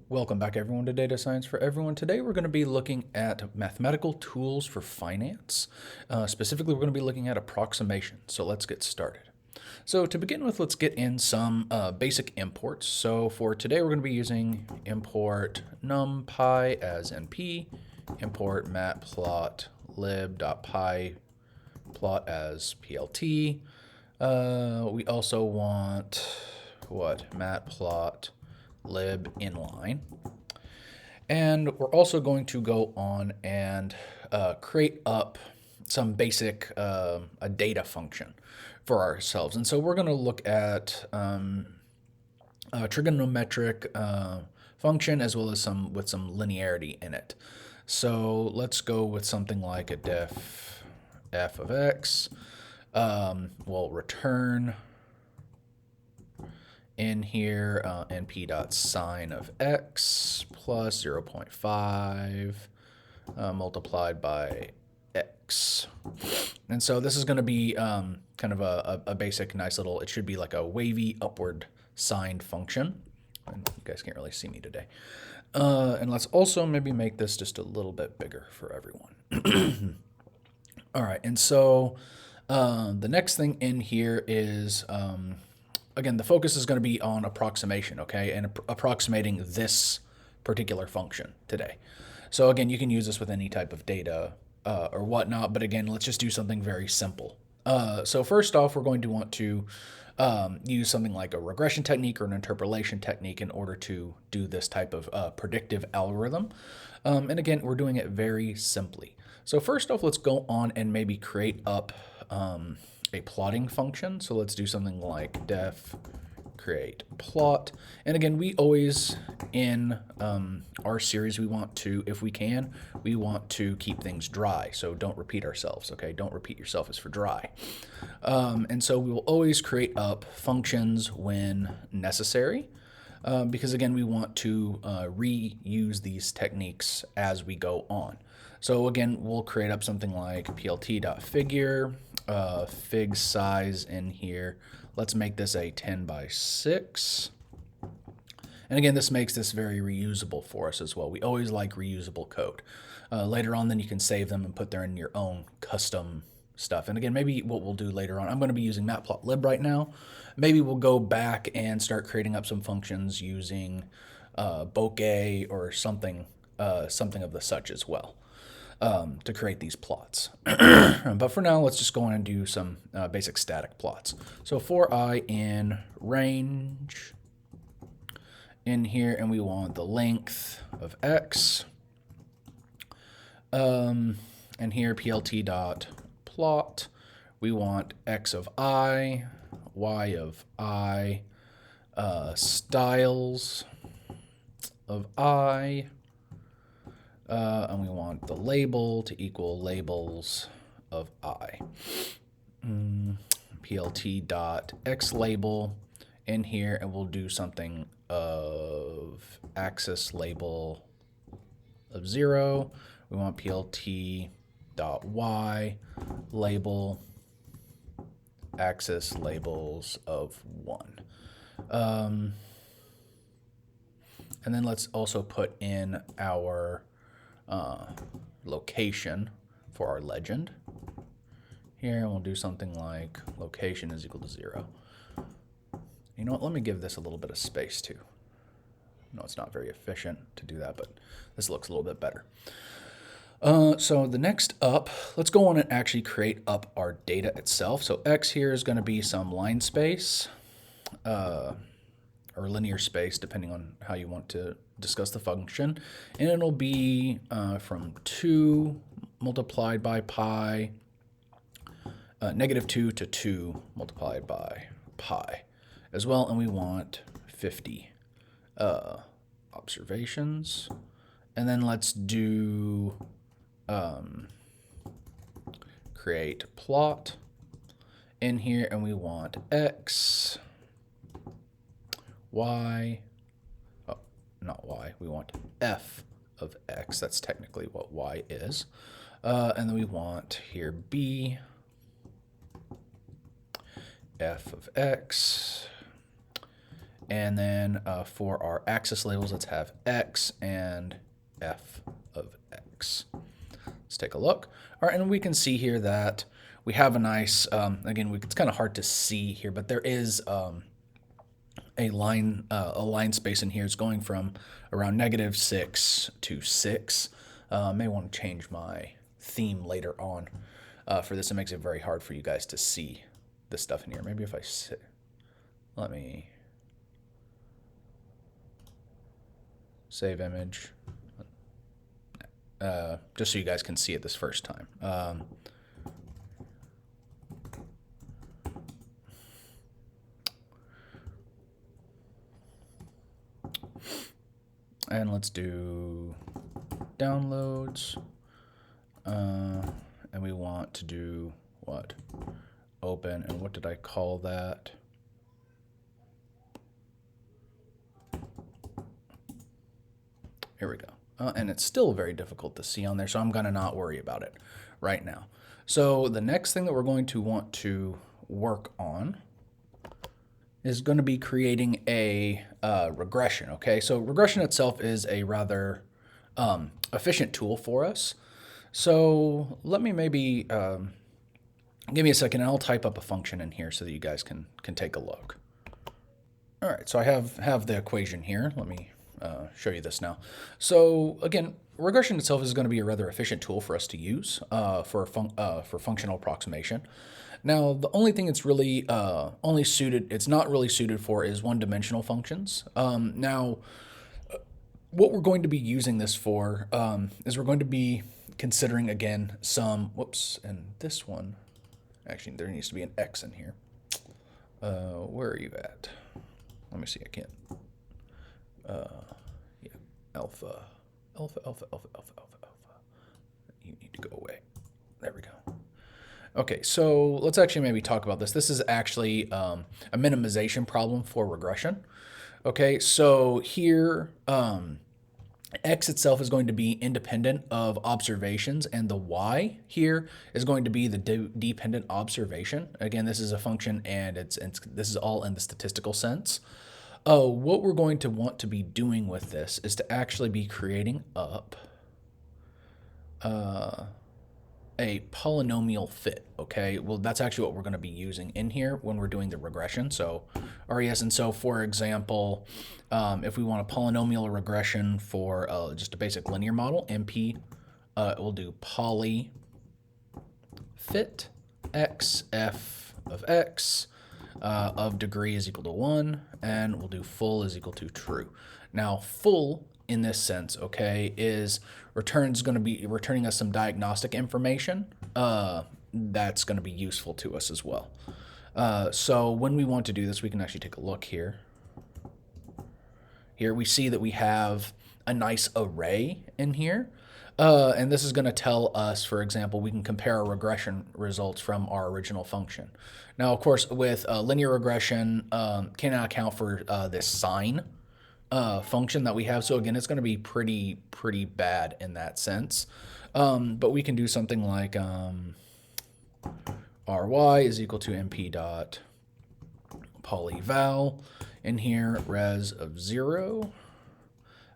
Welcome back, everyone, to Data Science for Everyone. Today, we're going to be looking at mathematical tools for finance. Specifically, we're going to be looking at approximation. So let's get started. So to begin with, let's get in some basic imports. So for today, we're going to be using import numpy as np, import matplotlib.py plot as plt. We also want matplotlib inline. And we're also going to go on and create up some basic a data function for ourselves. And so we're going to look at a trigonometric function as well as some linearity in it. So let's go with something like a def f of x. We'll return in here np.sine of x plus 0.5 multiplied by x. And so this is going to be kind of a basic, nice little, it should be like a wavy upward signed function. And you guys can't really see me today. And let's also maybe make this just a little bit bigger for everyone. All right, and so the next thing in here is, again, the focus is going to be on approximation, okay, and approximating this particular function today. So again, you can use this with any type of data or whatnot, but again, let's just do something very simple. So first off, we're going to want to use something like a regression technique or an interpolation technique in order to do this type of predictive algorithm. And again, we're doing it very simply. So first off, let's go on and maybe create up a plotting function. So let's do something like def create plot. And again, we always, in our series, we want to, if we can, we want to keep things dry. So don't repeat ourselves, okay? Don't repeat yourself is for dry. And so we will always create up functions when necessary. Because again, we want to reuse these techniques as we go on. So again, we'll create up something like plt.figure, fig size in here. Let's make this a 10 by 6. And again, this makes this very reusable for us as well. We always like reusable code. Later on, then you can save them and put them in your own custom stuff. And again, maybe what we'll do later on, I'm going to be using matplotlib right now. Maybe we'll go back and start creating up some functions using bokeh or something of the such as well to create these plots. But for now, let's just go on and do some basic static plots. So for I in range in here, and we want the length of x. And here plt dot plot, we want x of I, y of I, styles of I, and we want the label to equal labels of I. Plt dot x label in here, and we'll do something of axis label of 0. We want plt dot y label axis labels of 1. And then let's also put in our location for our legend here, and we'll do something like location is equal to 0. You know what, let me give this a little bit of space too. No, it's not very efficient to do that, but this looks a little bit better. So the next up, let's go on and actually create up our data itself. So x here is going to be some line space or linear space, depending on how you want to discuss the function. And it'll be from 2 multiplied by pi, -2 to 2 multiplied by pi as well. And we want 50 observations. And then let's do create plot in here, and we want x, y, oh, not y, we want f of x. That's technically what y is. And then we want here b, f of x, And then for our axis labels, let's have x and f of x. Let's take a look. All right, and we can see here that we have a nice, again, it's kind of hard to see here, but there is a line space in here. It's going from around -6 to 6. May want to change my theme later on for this. It makes it very hard for you guys to see this stuff in here. Maybe if I sit, let me save image, just so you guys can see it this first time. And let's do downloads. And we want to do what? Open. And what did I call that? Here we go. And it's still very difficult to see on there, so I'm going to not worry about it right now. So the next thing that we're going to want to work on is going to be creating a regression, okay? So regression itself is a rather efficient tool for us. So let me maybe, give me a second and I'll type up a function in here so that you guys can take a look. All right, so I have the equation here. Let me show you this now. So again, regression itself is going to be a rather efficient tool for us to use for functional approximation. Now, the only thing it's really it's not really suited for is one-dimensional functions. Now, what we're going to be using this for is we're going to be considering, again, some, whoops, and this one, actually, there needs to be an X in here. Where are you at? Let me see, I can't. Yeah, alpha. You need to go away. There we go. Okay, so let's actually maybe talk about this. This is actually a minimization problem for regression. Okay, so here, x itself is going to be independent of observations, and the y here is going to be the dependent observation. Again, this is a function, and this is all in the statistical sense. What we're going to want to be doing with this is to actually be creating up a polynomial fit, okay? Well, that's actually what we're going to be using in here when we're doing the regression. So RES, and so for example, if we want a polynomial regression for just a basic linear model, MP, we'll do poly fit x f of x of degree is equal to 1, and we'll do full is equal to true. Now, full in this sense, okay, is going to be returning us some diagnostic information that's going to be useful to us as well. So when we want to do this, we can actually take a look here. Here we see that we have a nice array in here. And this is going to tell us, for example, we can compare our regression results from our original function. Now, of course, with linear regression, cannot account for this sine function that we have. So again, it's going to be pretty bad in that sense. But we can do something like ry is equal to mp dot polyval in here, res of 0.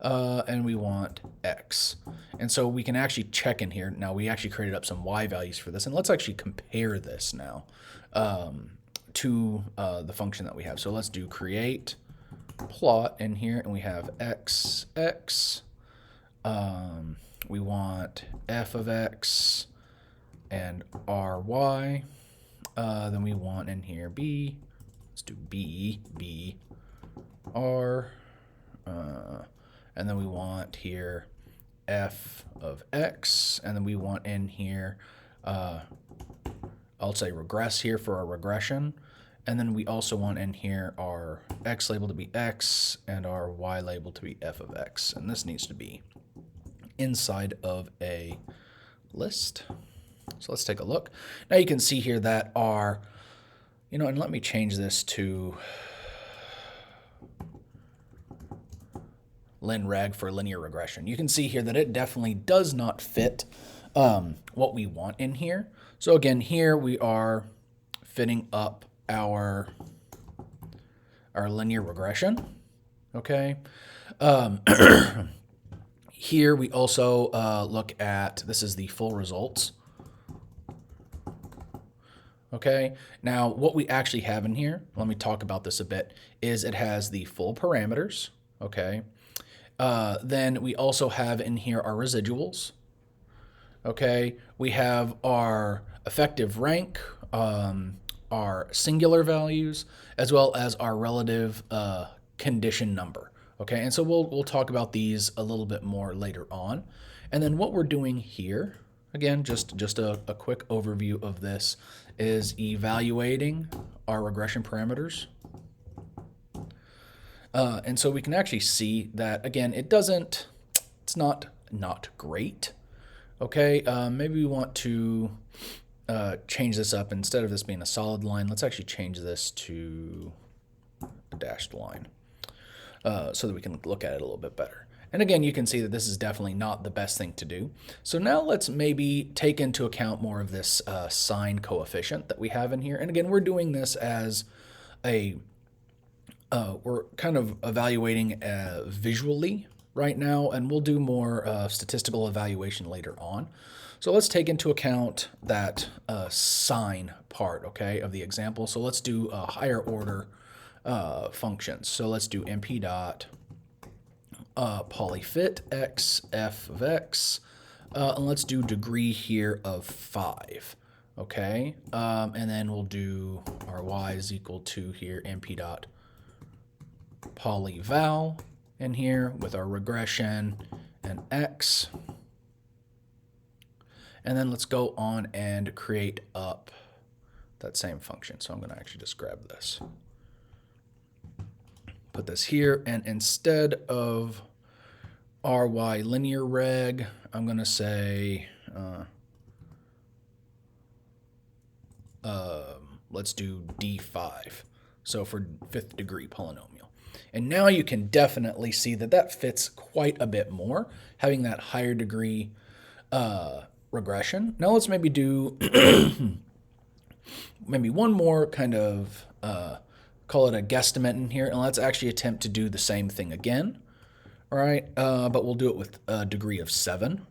And we want x. And so we can actually check in here. Now we actually created up some y values for this. And let's actually compare this now to the function that we have. So let's do create plot in here, and we have x. We want f of x and ry. Then we want in here b. Let's do b, r. And then we want here f of x, and then we want in here, I'll say regress here for our regression, and then we also want in here our x label to be x and our y label to be f of x, and this needs to be inside of a list. So let's take a look. Now you can see here that our, and let me change this to linreg for linear regression. You can see here that it definitely does not fit what we want in here. So again, here we are fitting up our our linear regression. Okay. Here we also look at, this is the full results. Okay, now what we actually have in here, let me talk about this a bit, is it has the full parameters. Okay. Then we also have in here our residuals. Okay, we have our effective rank, our singular values, as well as our relative condition number. Okay, and so we'll talk about these a little bit more later on. And then what we're doing here, again, just a quick overview of this, is evaluating our regression parameters. And so we can actually see that, again, it's not great. Okay, maybe we want to change this up. Instead of this being a solid line, let's actually change this to a dashed line so that we can look at it a little bit better. And again, you can see that this is definitely not the best thing to do. So now let's maybe take into account more of this sign coefficient that we have in here. And again, we're doing this as we're kind of evaluating visually right now, and we'll do more statistical evaluation later on. So let's take into account that sign part, okay, of the example. So let's do a higher order functions. So let's do np dot polyfit x f of x, and let's do degree here of 5. Okay, and then we'll do our y is equal to here np dot polyval in here with our regression and x. And then let's go on and create up that same function. So I'm going to actually just grab this, put this here, and instead of ry linear reg, I'm going to say let's do d5. So for 5th degree polynomial. And now you can definitely see that that fits quite a bit more, having that higher degree regression. Now let's maybe do maybe one more kind of, call it a guesstimate in here, and let's actually attempt to do the same thing again. All right, but we'll do it with a degree of 7.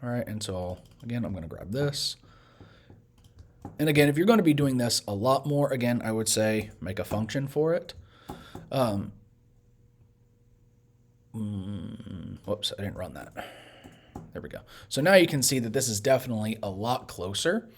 All right, and so again, I'm going to grab this. And again, if you're going to be doing this a lot more, again, I would say make a function for it. Whoops, I didn't run that. There we go. So now you can see that this is definitely a lot closer.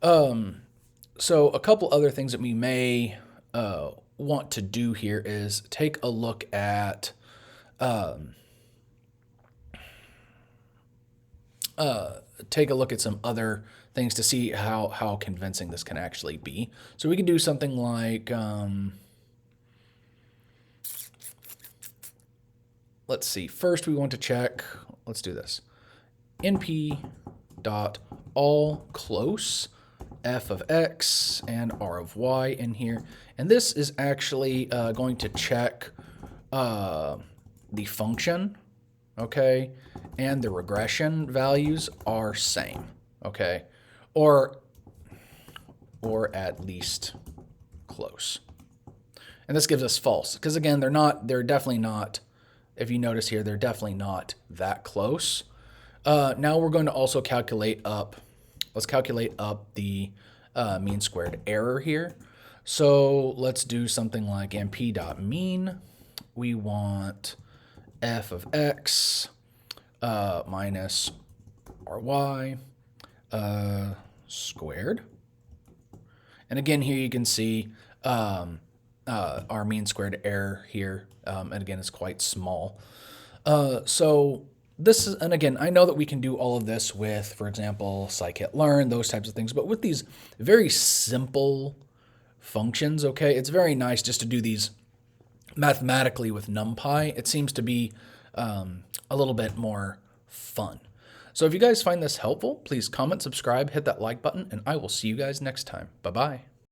So a couple other things that we may want to do here is take a look at some other things to see how convincing this can actually be. So we can do something like, let's see, first we want to check, let's do this, np dot all close f of x and r of y in here. And this is actually going to check the function, okay, and the regression values are same, okay, or at least close. And this gives us false, because again, they're definitely not, if you notice here, they're definitely not that close. Now we're going to also calculate up, let's calculate up the mean squared error here. So let's do something like np.mean. We want f of x minus ry squared. And again, here you can see our mean squared error here, and again, it's quite small. So this is, and again, I know that we can do all of this with, for example, scikit-learn, those types of things, but with these very simple functions, okay, it's very nice just to do these mathematically with NumPy. It seems to be a little bit more fun. So if you guys find this helpful, please comment, subscribe, hit that like button, and I will see you guys next time. Bye-bye.